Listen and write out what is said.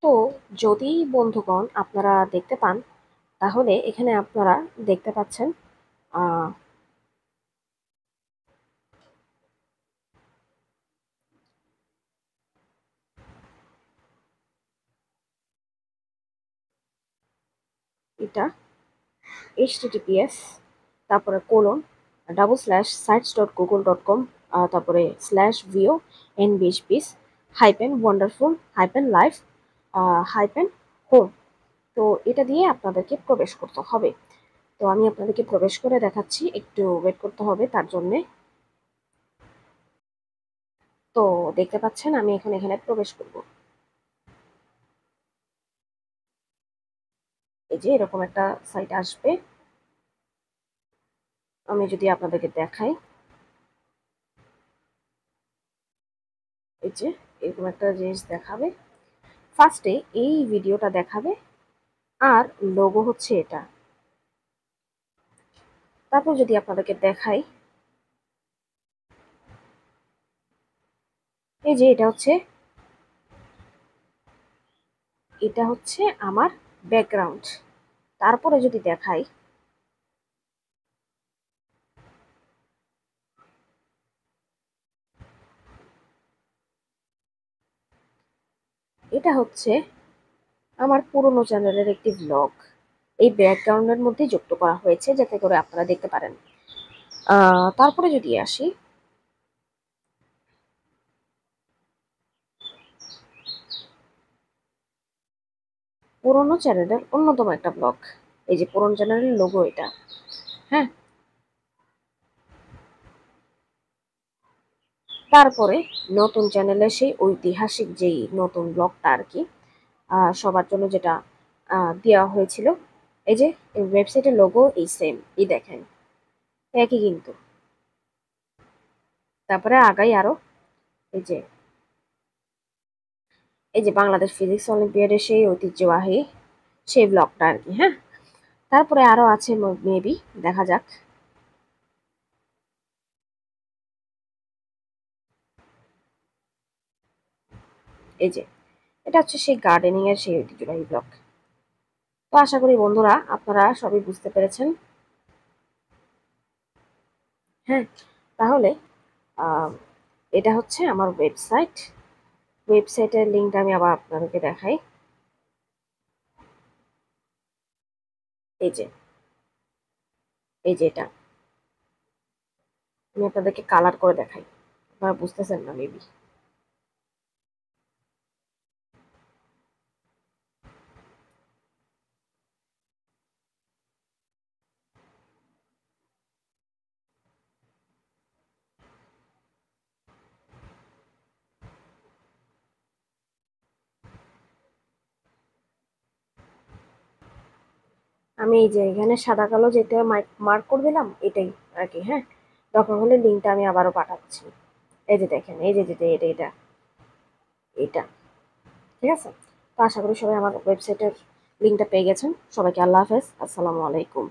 তো যদি বন্ধুগণ আপনারা দেখতে পান, তাহলে এখানে আপনারা দেখতে পাচ্ছেন আহ, এটা https তারপরে :/sites.google.com তারপরে /vio nbhps wonderful life home। তো এটা দিয়ে আপনাদেরকে প্রবেশ করতে হবে। তো আমি আপনাদেরকে প্রবেশ করে দেখাচ্ছি, একটু ওয়েট করতে হবে তার জন্যে। তো দেখতে পাচ্ছেন আমি এখন এখানে প্রবেশ করব। এই যে এরকম একটা সাইট আসবে। আমি যদি আপনাদেরকে দেখাই, এই যে এরকম একটা জিনিস দেখাবে। ফার্স্টে এই ভিডিওটা দেখাবে, আর লোগো হচ্ছে এটা। তারপর যদি আপনাদেরকে দেখাই, এই যে এটা হচ্ছে আমার ব্যাকগ্রাউন্ড। তারপরে যদি দেখাই, এটা হচ্ছে আমার পুরোনো চ্যানেলের একটি ব্লগ। এই ব্যাকগ্রাউন্ডের মধ্যে যুক্ত করা হয়েছে যাতে করে আপনারা দেখতে পারেন। তারপরে যদি আসি, পুরোনো চ্যানেলের অন্যতম একটা ব্লগ। এই যে পুরোনো চ্যানেলের লোগো এটা। হ্যাঁ, তারপরে নতুন চ্যানেলে সেই ঐতিহাসিক যেই নতুন ব্লগটা আর কি, সবার জন্য যেটা দেওয়া হয়েছিল। এই যে ওয়েবসাইটের লোগো এই সেম, এই দেখেন একই কিন্তু। তারপরে আগাই আরো, এই যে বাংলাদেশ ফিজিক্স অলিম্পিয়াডের সেই ঐতিহ্যবাহী সেই ব্লগটা আর কি। হ্যাঁ, তারপরে আরো আছে মেবি, দেখা যাক। এই যে এটা হচ্ছে সেই গার্ডেনিং এর সেই ঐতিহ্যবাহী ব্লগ। তো আশা করি বন্ধুরা আপনারা সবই বুঝতে পেরেছেন। হ্যাঁ, তাহলে আহ, এটা হচ্ছে আমার ওয়েবসাইট। ওয়েবসাইটের লিঙ্কটা আমি আবার আপনাদেরকে দেখাই। এই যে এটা আমি আপনাদেরকে কালার করে দেখাই, আপনারা বুঝতেছেন না মেবি। আমি এই যে এখানে সাদা কালো যেটা মার্ক করে দিলাম, এটাই আর কি। হ্যাঁ, দরকার হলে লিঙ্কটা আমি আবারও পাঠাচ্ছি। এই যে দেখেন, এই যে যেটা এটা এটা এটা ঠিক আছে। তো আশা করি সবাই আমার ওয়েবসাইটের লিঙ্কটা পেয়ে গেছেন। সবাইকে আল্লাহ হাফেজ, আসসালামু আলাইকুম।